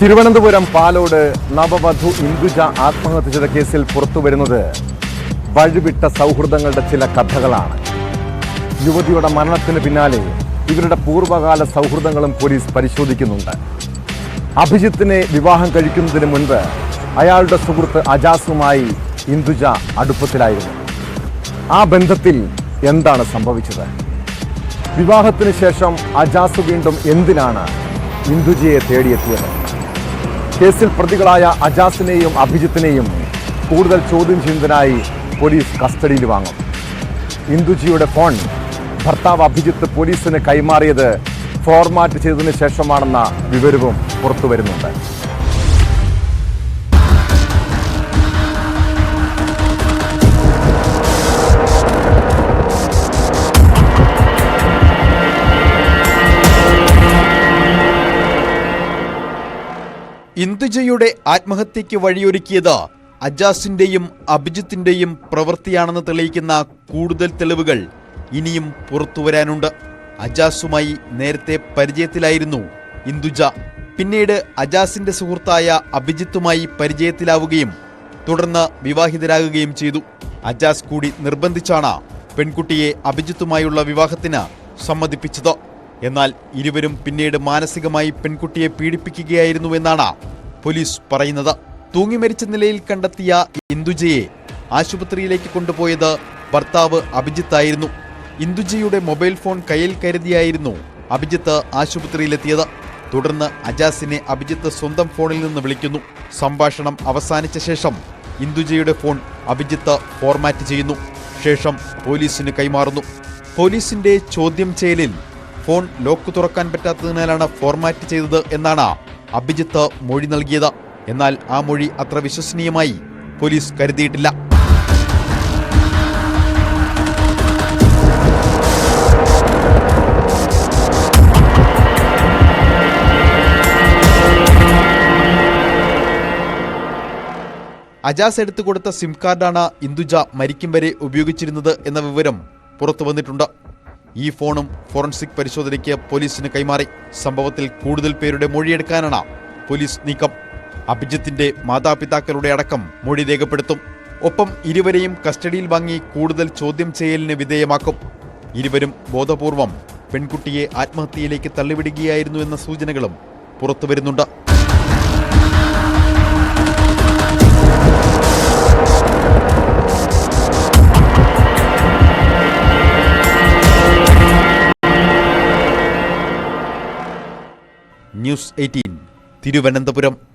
തിരുവനന്തപുരം പാലോട് നവവധു ഇന്ദുജ ആത്മഹത്യ ചെയ്ത കേസിൽ പുറത്തുവരുന്നത് വഴിവിട്ട സൗഹൃദങ്ങളുടെ ചില കഥകളാണ്. യുവതിയുടെ മരണത്തിന് പിന്നാലെ ഇവരുടെ പൂർവ്വകാല സൗഹൃദങ്ങളും പോലീസ് പരിശോധിക്കുന്നുണ്ട്. അഭിജിത്തിനെ വിവാഹം കഴിക്കുന്നതിന് മുൻപ് അയാളുടെ സുഹൃത്ത് അജാസുമായി ഇന്ദുജ അടുപ്പത്തിലായിരുന്നു. ആ ബന്ധത്തിൽ എന്താണ് സംഭവിച്ചത്? വിവാഹത്തിന് ശേഷം അജാസ് വീണ്ടും എന്തിനാണ് ഇന്ദുജയെ തേടിയെത്തിയത്? കേസിൽ പ്രതികളായ അജാസിനെയും അഭിജിത്തിനെയും കൂടുതൽ ചോദ്യം ചെയ്യുന്നതിനായി പോലീസ് കസ്റ്റഡിയിൽ വാങ്ങും. ഇന്ദുജയുടെ ഫോൺ ഭർത്താവ് അഭിജിത്ത് പോലീസിന് കൈമാറിയത് ഫോർമാറ്റ് ചെയ്തതിനു ശേഷമാണെന്ന വിവരവും പുറത്തുവരുന്നുണ്ട്. ഇന്ദുജയുടെ ആത്മഹത്യയ്ക്ക് വഴിയൊരുക്കിയത് അജാസിന്റെയും അഭിജിത്തിന്റെയും പ്രവൃത്തിയാണെന്ന് തെളിയിക്കുന്ന കൂടുതൽ തെളിവുകൾ ഇനിയും പുറത്തുവരാനുണ്ട്. അജാസുമായി നേരത്തെ പരിചയത്തിലായിരുന്നു ഇന്ദുജ. പിന്നീട് അജാസിന്റെ സുഹൃത്തായ അഭിജിത്തുമായി പരിചയത്തിലാവുകയും തുടർന്ന് വിവാഹിതരാകുകയും ചെയ്തു. അജാസ് കൂടി നിർബന്ധിച്ചാണ് പെൺകുട്ടിയെ അഭിജിത്തുമായുള്ള വിവാഹത്തിന് സമ്മതിപ്പിച്ചത്. എന്നാൽ ഇരുവരും പിന്നീട് മാനസികമായി പെൺകുട്ടിയെ പീഡിപ്പിക്കുകയായിരുന്നുവെന്നാണ് പോലീസ് പറയുന്നത്. തൂങ്ങിമരിച്ച നിലയിൽ കണ്ടെത്തിയ ഇന്ദുജയെ ആശുപത്രിയിലേക്ക് കൊണ്ടുപോയത് ഭർത്താവ് അഭിജിത്തായിരുന്നു. ഇന്ദുജയുടെ മൊബൈൽ ഫോൺ കയ്യിൽ കരുതിയായിരുന്നു അഭിജിത്ത് ആശുപത്രിയിലെത്തിയത്. തുടർന്ന് അജാസിനെ അഭിജിത്ത് സ്വന്തം ഫോണിൽ നിന്ന് വിളിക്കുന്നു. സംഭാഷണം അവസാനിച്ച ശേഷം ഇന്ദുജയുടെ ഫോൺ അഭിജിത്ത് ഫോർമാറ്റ് ചെയ്യുന്നു. ശേഷം പോലീസിന് കൈമാറുന്നു. പോലീസിന്റെ ചോദ്യം ചെയ്യലിൽ ഫോൺ ലോക്ക് തുറക്കാൻ പറ്റാത്തതിനാലാണ് ഫോർമാറ്റ് ചെയ്തത് എന്നാണ് അഭിജിത്ത് മൊഴി നൽകിയത്. എന്നാൽ ആ മൊഴി അത്ര വിശ്വസനീയമായി പോലീസ് കരുതിയിട്ടില്ല. അജാസ് എടുത്തു കൊടുത്ത സിം കാർഡാണ് ഇന്ദുജ മരിക്കും വരെ ഉപയോഗിച്ചിരുന്നത് എന്ന വിവരം പുറത്തു വന്നിട്ടുണ്ട്. ഈ ഫോണും ഫോറൻസിക് പരിശോധനയ്ക്ക് പോലീസിന് കൈമാറി. സംഭവത്തിൽ കൂടുതൽ പേരുടെ മൊഴിയെടുക്കാനാണ് പോലീസ് നീക്കം. അഭിജിത്തിന്റെ മാതാപിതാക്കളുടെ അടക്കം മൊഴി രേഖപ്പെടുത്തും. ഒപ്പം ഇരുവരെയും കസ്റ്റഡിയിൽ വാങ്ങി കൂടുതൽ ചോദ്യം ചെയ്യലിന് വിധേയമാക്കും. ഇരുവരും ബോധപൂർവം പെൺകുട്ടിയെ ആത്മഹത്യയിലേക്ക് തള്ളിവിടുകയായിരുന്നു എന്ന സൂചനകളും പുറത്തുവരുന്നുണ്ട്. ന്യൂസ് 18 തിരുവനന്തപുരം.